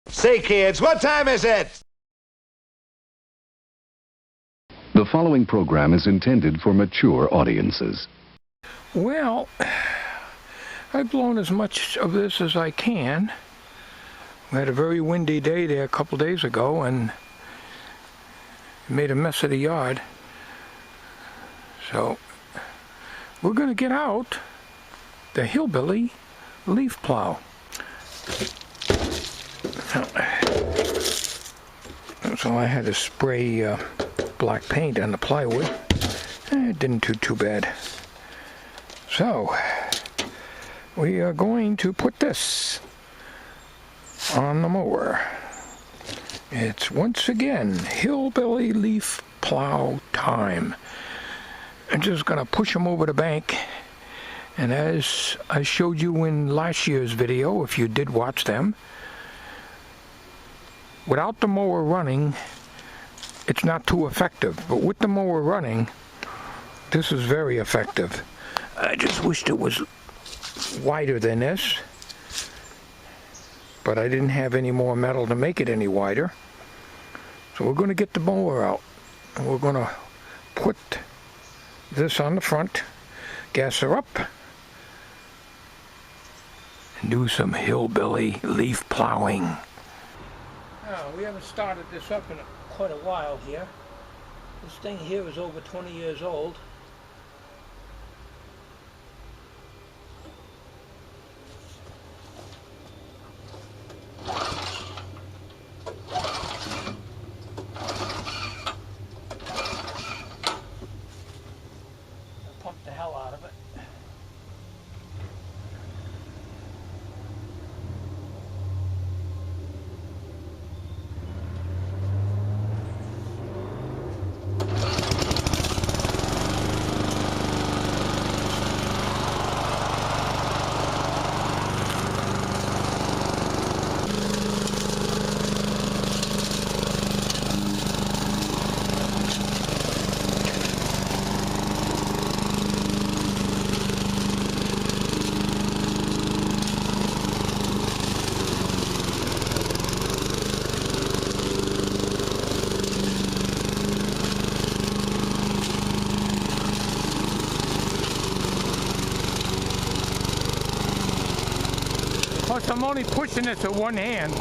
Say, kids, what time is it? The following program is intended for mature audiences. Well, I've blown as much of this as I can. We had a very windy day there a couple days ago and made a mess of the yard. So we're going to get out the Hillbilly leaf plow. So I had to spray black paint on the plywood. It didn't do too bad. So we are going to put this on the mower. It's once again Hillbilly leaf plow time. I'm just going to push them over the bank, and as I showed you in last year's video, if you did watch them, without the mower running it's not too effective, but with the mower running this is very effective. I just wished it was wider than this, but I didn't have any more metal to make it any wider. So we're going to get the mower out and we're going to put this on the front, gas her up, and do some hillbilly leaf plowing. Now, we haven't started this up in quite a while here. This thing here is over 20 years old. Pump the hell out of it. Plus, I'm only pushing this with one hand.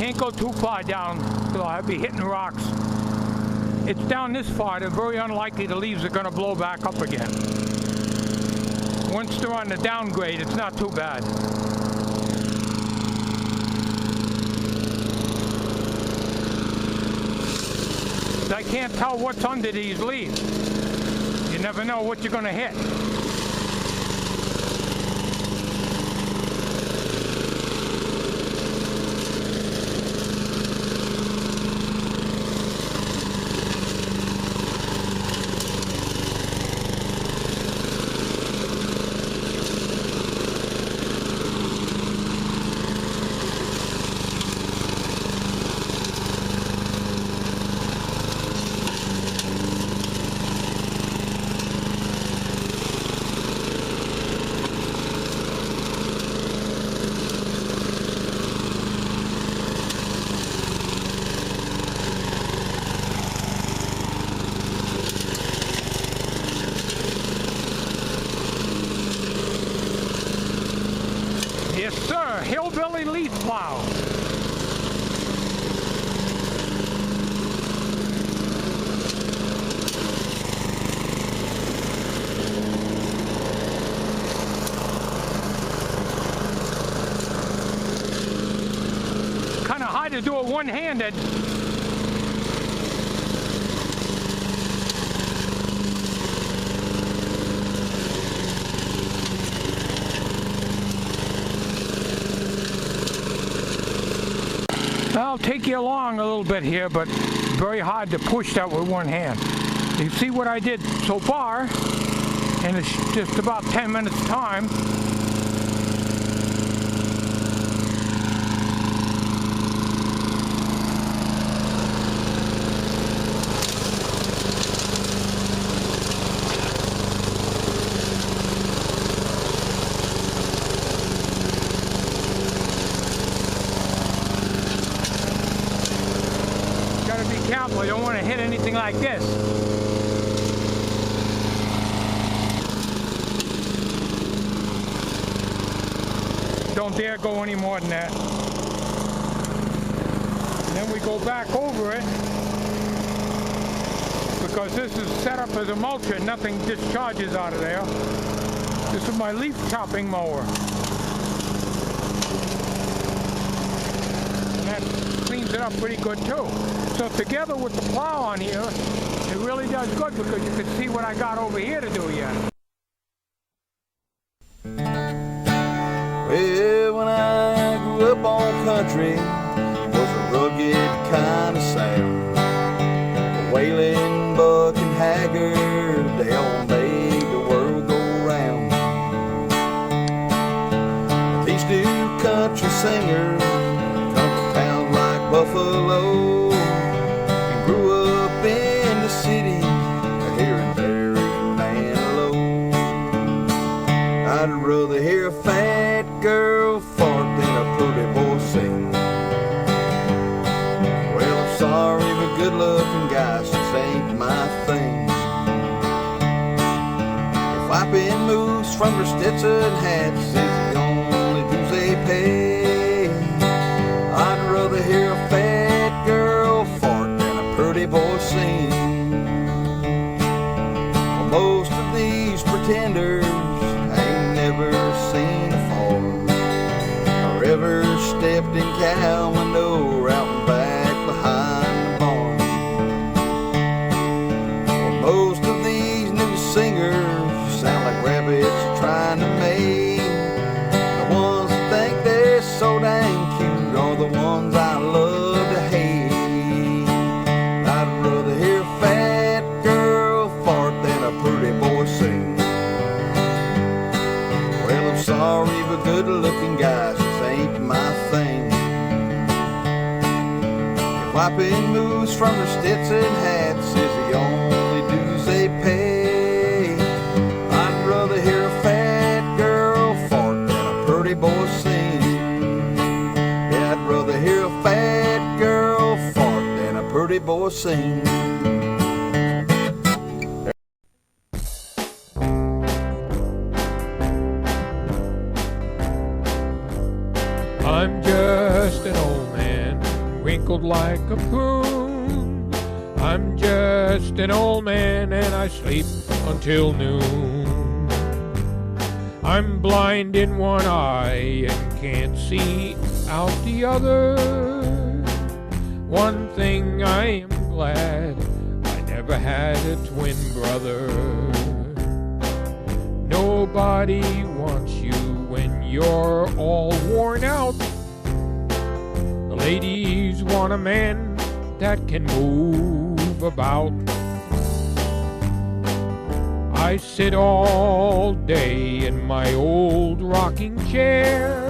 Can't go too far down, so I'll be hitting rocks. It's down this far, they're very unlikely the leaves are going to blow back up again. Once they're on the downgrade, it's not too bad. I can't tell what's under these leaves. You never know what you're going to hit. HILLBILLY leaf plow. Kind of hard to do it one-handed. I'll take you along a little bit here, but very hard to push that with one hand. You see what I did so far, and it's just about 10 minutes time. Careful, you don't want to hit anything like this. Don't dare go any more than that. And then we go back over it, because this is set up as a mulcher, nothing discharges out of there. This is my leaf chopping mower. And that cleans it up pretty good too. So together with the plow on here, it really does good, because you can see what I got over here to do yet. Well, when I grew up on country, was a rugged kind of sound. Wailing, Buck, and Haggard, they all made the world go round. These new country singers come from towns like Buffalo, I'd rather hear a fat girl fart than a pretty boy sing. Well, I'm sorry, but good-looking guys just ain't my thing. If wiping moves from her Stetson hats is the only dues they pay, I'd rather hear a fat girl fart than a pretty boy sing. Well, most of these pretenders never seen a farm, or ever stepped in cow manure out and back behind the barn. Well, most of these new singers sound like rabbits trying to mate. The ones that think they're so dang cute are the ones I love to hate. I'd rather hear a fat girl fart than a pretty boy sing. Sorry, but good-looking guys just ain't my thing. If wiping moves from their Stetson hats is the only dues they pay, I'd rather hear a fat girl fart than a pretty boy sing. Yeah, I'd rather hear a fat girl fart than a pretty boy sing. I'm just an old man, wrinkled like a prune. I'm just an old man and I sleep until noon. I'm blind in one eye and can't see out the other. One thing I am glad, I never had a twin brother. Nobody wants you when you're all worn out. The ladies want a man that can move about. I sit all day in my old rocking chair,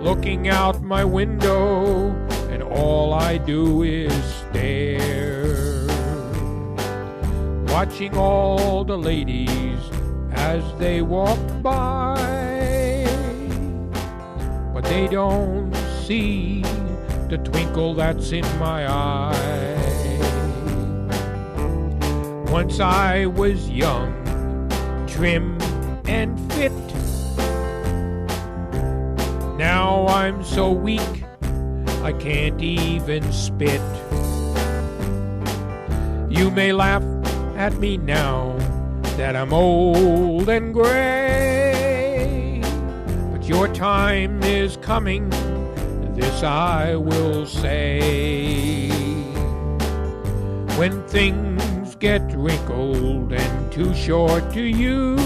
looking out my window, and all I do is stare, watching all the ladies as they walk by, but they don't see the twinkle that's in my eye. Once I was young, trim and fit. Now now I'm so weak I can't even spit. You may laugh at me now that I'm old and gray, but your time is coming, this I will say. When things get wrinkled and too short to use,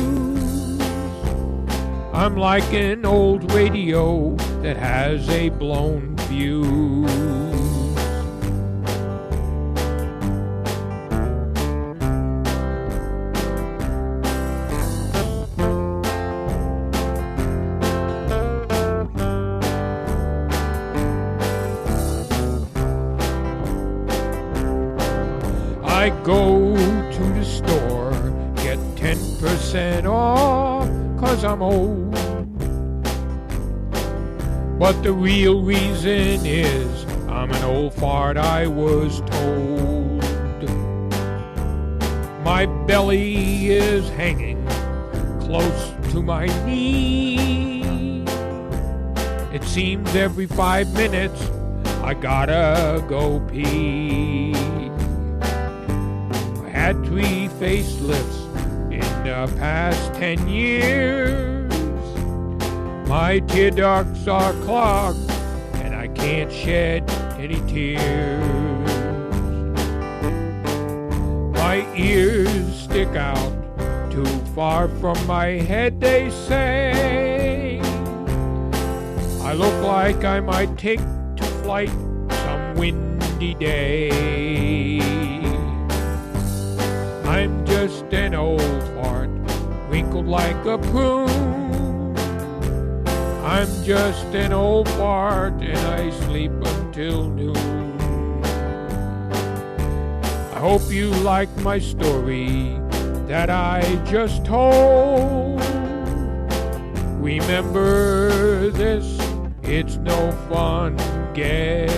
I'm like an old radio that has a blown fuse. I go to the store, get 10% off, 'cause I'm old. But the real reason is I'm an old fart, I was told. My belly is hanging close to my knee. It seems every 5 minutes I gotta go pee. I had 3 facelifts in the past 10 years. My tear ducts are clogged and I can't shed any tears. My ears stick out too far from my head, they say. I look like I might take to flight some windy day. I'm just an old fart, wrinkled like a prune. I'm just an old fart and I sleep until noon. I hope you like my story that I just told. Remember this, it's no fun getting